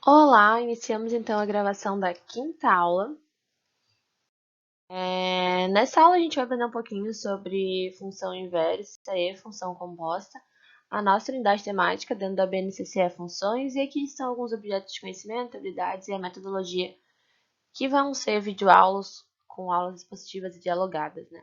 Olá, iniciamos então a gravação da quinta aula. Nessa aula a gente vai aprender um pouquinho sobre função inversa e função composta, a nossa unidade temática dentro da BNCC é funções, e aqui estão alguns objetos de conhecimento, habilidades e a metodologia que vão ser videoaulas com aulas expositivas e dialogadas, né?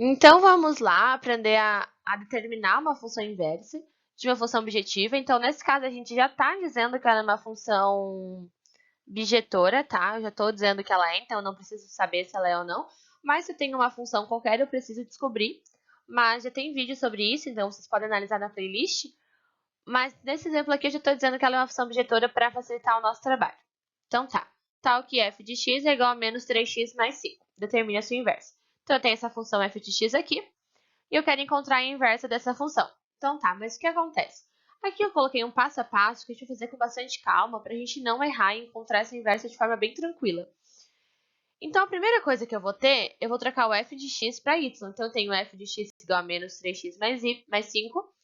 Então vamos lá aprender a determinar uma função inversa de uma função objetiva. Então, nesse caso, a gente já está dizendo que ela é uma função bijetora, tá? Eu já estou dizendo que ela é, então eu não preciso saber se ela é ou não. Mas se eu tenho uma função qualquer, eu preciso descobrir. Mas já tem vídeo sobre isso, então vocês podem analisar na playlist. Mas nesse exemplo aqui, eu já estou dizendo que ela é uma função bijetora para facilitar o nosso trabalho. Então tá. Tal que f de x é igual a menos 3x mais 5. Determine a sua inversa. Então eu tenho essa função f de x aqui. E eu quero encontrar a inversa dessa função. Então tá, mas o que acontece? Aqui eu coloquei um passo a passo que a gente vai fazer com bastante calma para a gente não errar e encontrar essa inversa de forma bem tranquila. Então a primeira coisa que eu vou ter, eu vou trocar o f de x para y. Então eu tenho f de x igual a menos 3x mais 5,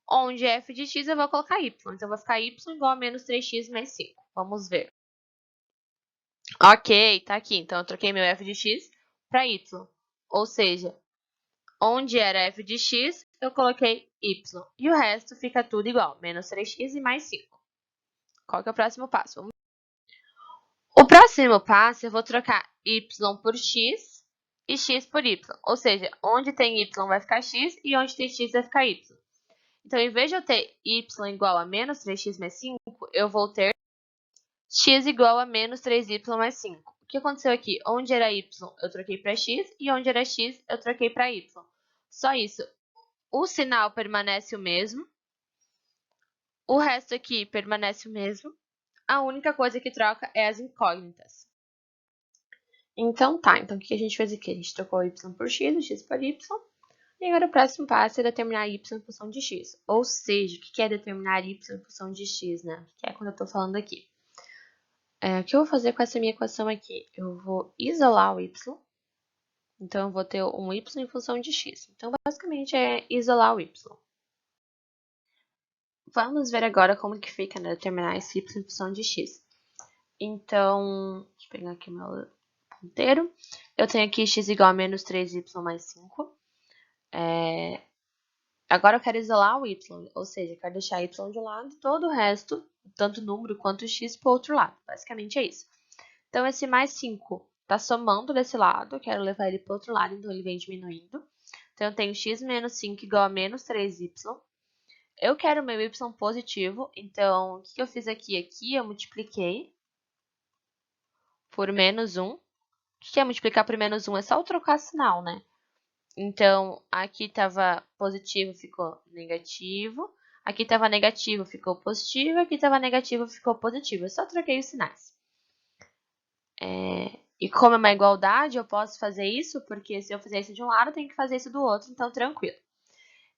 onde f de x eu vou colocar y. Então vai ficar y igual a menos 3x mais 5. Vamos ver. Ok, tá aqui. Então eu troquei meu f de x para y. Ou seja, onde era f de x, eu coloquei y. E o resto fica tudo igual, menos 3x e mais 5. Qual que é o próximo passo? O próximo passo, eu vou trocar y por x e x por y. Ou seja, onde tem y vai ficar x e onde tem x vai ficar y. Então, em vez de eu ter y igual a menos 3x mais 5, eu vou ter x igual a menos 3y mais 5. O que aconteceu aqui? Onde era y, eu troquei para x, e onde era x, eu troquei para y. Só isso. O sinal permanece o mesmo, o resto aqui permanece o mesmo. A única coisa que troca é as incógnitas. Então tá, então o que a gente fez aqui? A gente trocou y por x, o x por y, e agora o próximo passo é determinar y em função de x. Ou seja, o que é determinar y em função de x, né? Que é quando eu estou falando aqui. O que eu vou fazer com essa minha equação aqui? Eu vou isolar o y, então eu vou ter um y em função de x. Então, basicamente, é isolar o y. Vamos ver agora como que fica, né, determinar esse y em função de x. Então, deixa eu pegar aqui o meu ponteiro. Eu tenho aqui x igual a menos 3y mais 5. Agora eu quero isolar o y, ou seja, eu quero deixar y de um lado e todo o resto, tanto o número quanto o x, para o outro lado. Basicamente é isso. Então, esse mais 5 está somando desse lado, eu quero levar ele para o outro lado, então ele vem diminuindo. Então, eu tenho x menos 5 igual a menos 3y. Eu quero meu y positivo, então o que eu fiz aqui? Aqui eu multipliquei por menos 1. O que é multiplicar por menos 1? É só trocar sinal, né? Então, aqui estava positivo, ficou negativo. Aqui estava negativo, ficou positivo. Aqui estava negativo, ficou positivo. Eu só troquei os sinais. E como é uma igualdade, eu posso fazer isso, porque se eu fizer isso de um lado, eu tenho que fazer isso do outro, então tranquilo.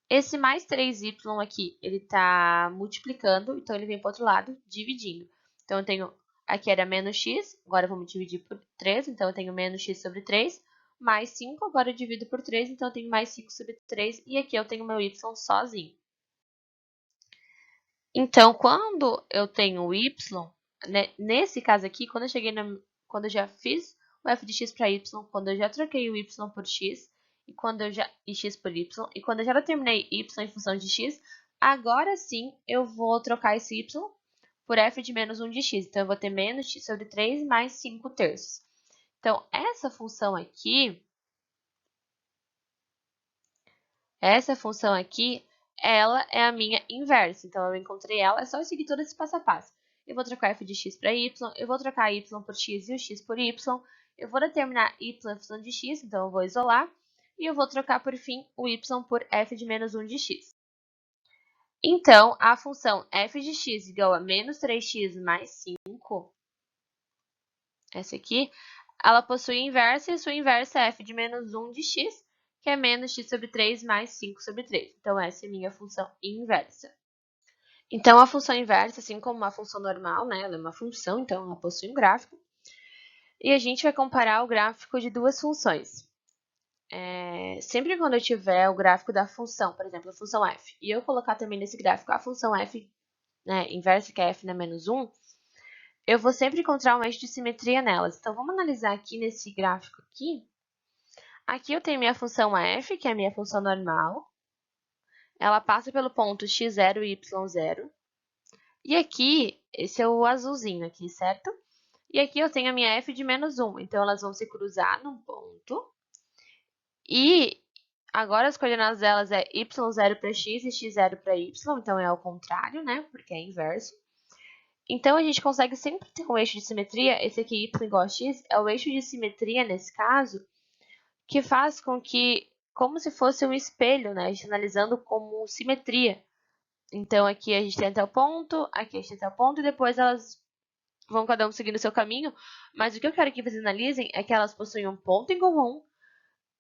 Esse mais 3y aqui, ele está multiplicando, então ele vem para o outro lado, dividindo. Então, eu tenho, aqui era menos x, agora vamos dividir por 3, então eu tenho menos x sobre 3, mais 5, agora eu divido por 3, então eu tenho mais 5 sobre 3, e aqui eu tenho meu y sozinho. Então, quando eu tenho o y, né, nesse caso aqui, quando eu já fiz o f de x para y, quando eu já troquei o y por x, e x por y, e quando eu já determinei y em função de x, agora sim eu vou trocar esse y por f de menos 1 de x. Então, eu vou ter menos x sobre 3 mais 5 terços. Então, essa função aqui, ela é a minha inversa. Então, eu encontrei ela, é só eu seguir todo esse passo a passo. Eu vou trocar f de x para y, eu vou trocar y por x e o x por y, eu vou determinar y em função de x, então eu vou isolar, e eu vou trocar, por fim, o y por f de menos 1 de x. Então, a função f de x igual a menos 3x mais 5, essa aqui, ela possui inversa, e sua inversa é f de menos 1 de x, que é menos x sobre 3 mais 5 sobre 3. Então, essa é a minha função inversa. Então, a função inversa, assim como uma função normal, né, ela é uma função, então ela possui um gráfico. E a gente vai comparar o gráfico de duas funções. Sempre quando eu tiver o gráfico da função, por exemplo, a função f, e eu colocar também nesse gráfico a função f, né, inversa, que é f na menos 1, eu vou sempre encontrar um eixo de simetria nelas. Então, vamos analisar aqui nesse gráfico aqui. Aqui eu tenho minha função f, que é a minha função normal. Ela passa pelo ponto x0 e y0. E aqui, esse é o azulzinho aqui, certo? E aqui eu tenho a minha f de menos 1. Então, elas vão se cruzar num ponto. E agora as coordenadas delas é y0 para x e x0 para y. Então, é ao contrário, né? Porque é inverso. Então, a gente consegue sempre ter um eixo de simetria. Esse aqui, y igual a x, é o eixo de simetria, nesse caso, que faz com que, como se fosse um espelho, né? A gente analisando como simetria. Então, aqui a gente tem até o ponto, aqui a gente tem até o ponto, e depois elas vão cada um seguindo o seu caminho. Mas o que eu quero que vocês analisem é que elas possuem um ponto em comum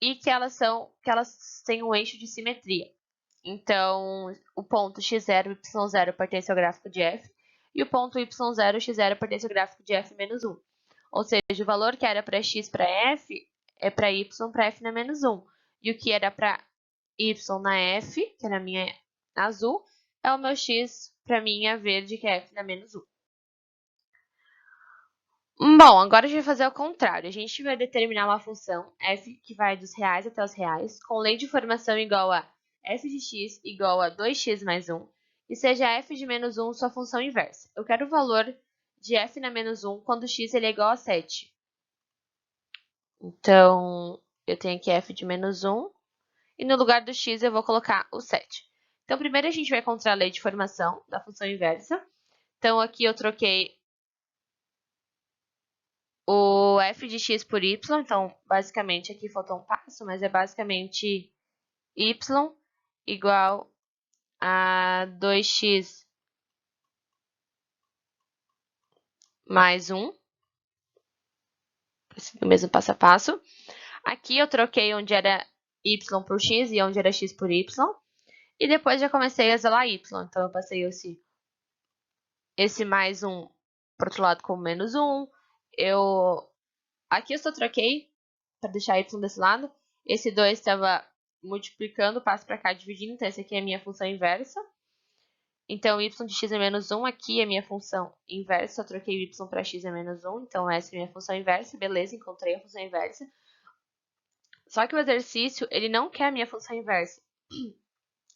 e que elas têm um eixo de simetria. Então, o ponto x0 e y0 pertence ao gráfico de f, e o ponto y0 e x0 pertence ao gráfico de f menos 1. Ou seja, o valor que era para x para f é para y para f na menos 1. E o que era para y na f, que é na minha azul, é o meu x para minha verde, que é f na menos 1. Bom, agora a gente vai fazer o contrário. A gente vai determinar uma função f que vai dos reais até os reais, com lei de formação igual a f de x igual a 2x mais 1, e seja f de menos 1 sua função inversa. Eu quero o valor de f na menos 1 quando x ele é igual a 7. Então, eu tenho aqui f de menos 1, e no lugar do x eu vou colocar o 7. Então, primeiro a gente vai encontrar a lei de formação da função inversa. Então, aqui eu troquei o f de x por y, então basicamente aqui faltou um passo, mas é basicamente y igual a 2x mais 1. o mesmo passo a passo. Aqui eu troquei onde era y por x e onde era x por y. E depois já comecei a zelar y. Então, eu passei esse mais 1 para o outro lado como menos 1. Aqui eu só troquei para deixar y desse lado. Esse 2 estava multiplicando, passo para cá dividindo. Então, essa aqui é a minha função inversa. Então, y de x é menos 1. Aqui é a minha função inversa. Eu troquei o y para x é menos 1. Então, essa é a minha função inversa. Beleza, encontrei a função inversa. Só que o exercício, ele não quer a minha função inversa.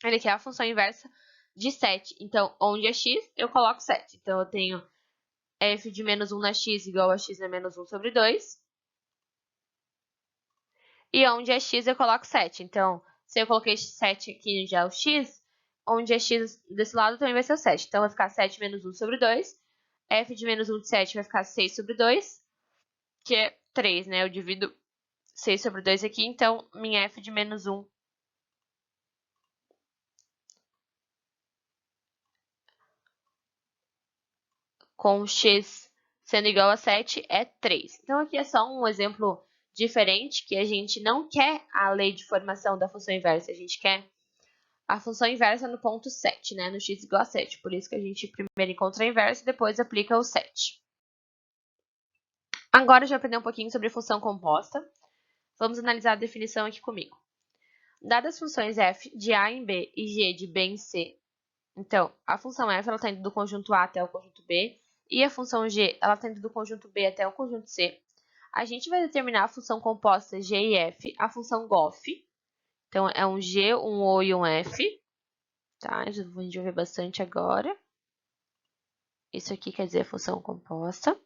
Ele quer a função inversa de 7. Então, onde é x, eu coloco 7. Então, eu tenho f de menos 1 na x igual a x é menos 1 sobre 2. E onde é x, eu coloco 7. Então, se eu coloquei 7 aqui já é o x, onde é x desse lado também vai ser o 7. Então, vai ficar 7 menos 1 sobre 2. F de menos 1 de 7 vai ficar 6 sobre 2, que é 3, né? Eu divido 6 sobre 2 aqui, então minha f de menos 1 com x sendo igual a 7 é 3. Então, aqui é só um exemplo diferente, que a gente não quer a lei de formação da função inversa, a gente quer a função inversa no ponto 7, né? No x igual a 7. Por isso que a gente primeiro encontra a inversa e depois aplica o 7. Agora já aprendeu um pouquinho sobre função composta. Vamos analisar a definição aqui comigo. Dadas as funções f de a em b e g de b em c, então, a função f está indo do conjunto A até o conjunto B, e a função g está indo do conjunto B até o conjunto C. A gente vai determinar a função composta g e f, a função GOF. Então, é um g, um o e um f. Tá? A gente vai ver bastante agora. Isso aqui quer dizer a função composta.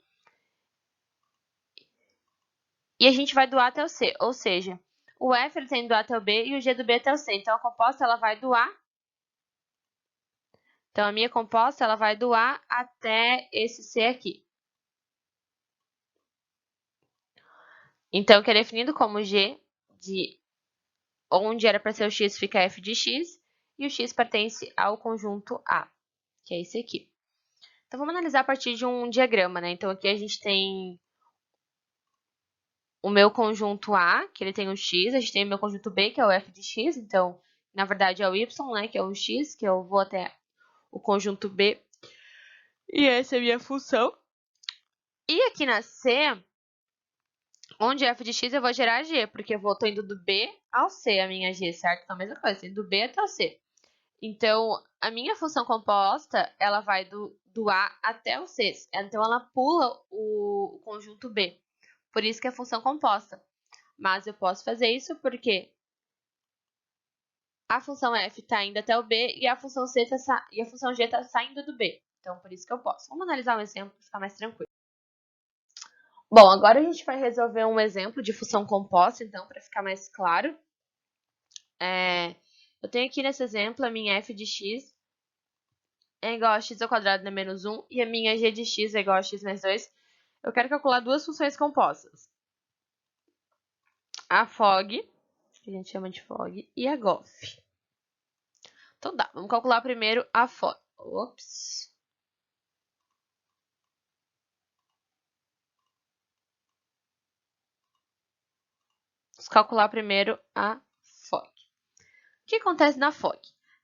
E a gente vai do A até o C, ou seja, o f ele tem do A até o B e o g do B até o C. Então, a composta ela vai do A. Então, a minha composta ela vai do A até esse C aqui. Então, que é definido como g de onde era para ser o x fica f de x, e o x pertence ao conjunto A, que é esse aqui. Então, vamos analisar a partir de um diagrama, né? Então, aqui a gente tem o meu conjunto A, que ele tem o x, a gente tem o meu conjunto B, que é o f de x, então, na verdade, é o y, né, que é o x, que eu vou até o conjunto B, e essa é a minha função. E aqui na C, onde f de x eu vou gerar g, porque eu tô indo do B ao C, a minha g, certo? Então, a mesma coisa, indo do B até o C. Então, a minha função composta, ela vai do A até o C. Então, ela pula o conjunto B. Por isso que é função composta. Mas eu posso fazer isso porque a função f está indo até o B e a função g está saindo do B. Então, por isso que eu posso. Vamos analisar um exemplo para ficar mais tranquilo. Bom, agora a gente vai resolver um exemplo de função composta, então, para ficar mais claro. Eu tenho aqui nesse exemplo a minha f de x é igual a x ao quadrado na menos 1 e a minha g de x é igual a x mais 2. Eu quero calcular duas funções compostas. A FOG, que a gente chama de FOG, e a GOF. Então dá, vamos calcular primeiro a FOG. Ops. Vamos calcular primeiro a FOG. O que acontece na FOG?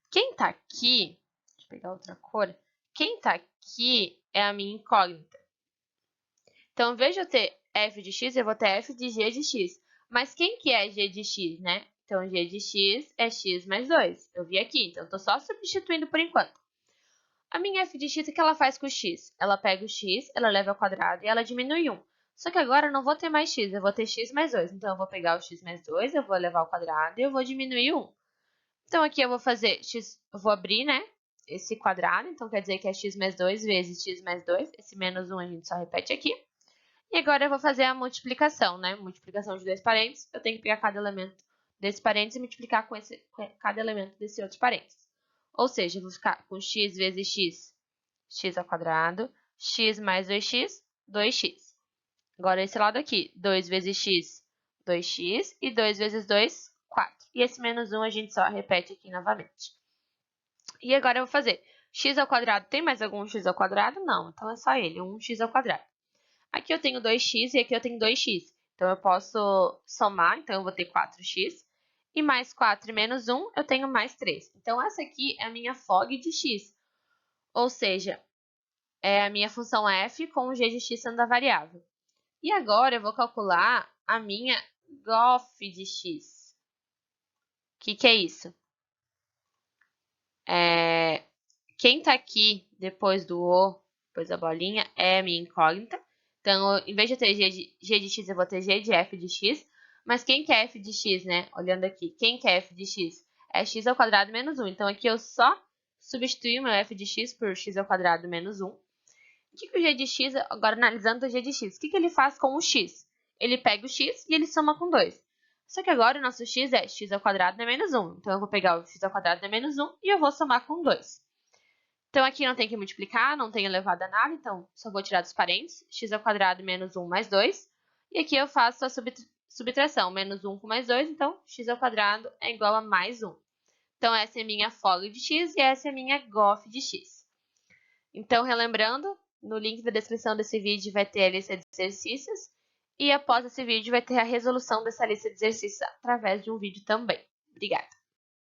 Quem está aqui, deixa eu pegar outra cor, quem está aqui é a minha incógnita. Então, em vez de eu ter f de x, eu vou ter f de g de x. Mas quem que é g de x, né? Então, g de x é x mais 2. Eu vi aqui, então eu estou só substituindo por enquanto. A minha f de x, o que ela faz com o x? Ela pega o x, ela leva ao quadrado e ela diminui 1. Só que agora eu não vou ter mais x, eu vou ter x mais 2. Então, eu vou pegar o x mais 2, eu vou levar ao quadrado e eu vou diminuir 1. Então, aqui eu vou fazer x, eu vou abrir, né? Esse quadrado, então quer dizer que é x mais 2 vezes x mais 2. Esse menos 1 a gente só repete aqui. E agora eu vou fazer a multiplicação, né? Multiplicação de dois parênteses. Eu tenho que pegar cada elemento desse parênteses e multiplicar com cada elemento desse outro parênteses. Ou seja, eu vou ficar com x vezes x, x ao quadrado, x mais 2x, 2x. Agora esse lado aqui, 2 vezes x, 2x, e 2 vezes 2, 4. E esse menos 1 a gente só repete aqui novamente. E agora eu vou fazer x ao quadrado. Tem mais algum x ao quadrado? Não, então é só ele, 1x ao quadrado. Aqui eu tenho 2x e aqui eu tenho 2x. Então, eu posso somar, então eu vou ter 4x. E mais 4 e menos 1, eu tenho mais 3. Então, essa aqui é a minha fog de x. Ou seja, é a minha função f com o g de x sendo a variável. E agora eu vou calcular a minha gof de x. O que é isso? Quem está aqui depois do O, depois da bolinha, é a minha incógnita. Então, em vez de eu ter g de x, eu vou ter g de f de x. Mas quem que é f de x, né? Olhando aqui, quem que é f de x? É x ao quadrado menos 1. Então, aqui eu só substituo meu f de x por x ao quadrado menos 1. O que o g de x, agora analisando o g de x, o que ele faz com o x? Ele pega o x e ele soma com 2. Só que agora o nosso x é x ao quadrado é menos 1. Então, eu vou pegar o x ao quadrado é menos 1 e eu vou somar com 2. Então, aqui não tem que multiplicar, não tem elevado a nada, então só vou tirar dos parênteses, x ao quadrado menos 1 mais 2. E aqui eu faço a subtração, menos 1 com mais 2, então x ao quadrado é igual a mais 1. Então, essa é a minha fog de x e essa é a minha gof de x. Então, relembrando, no link da descrição desse vídeo vai ter a lista de exercícios. E após esse vídeo vai ter a resolução dessa lista de exercícios através de um vídeo também. Obrigada!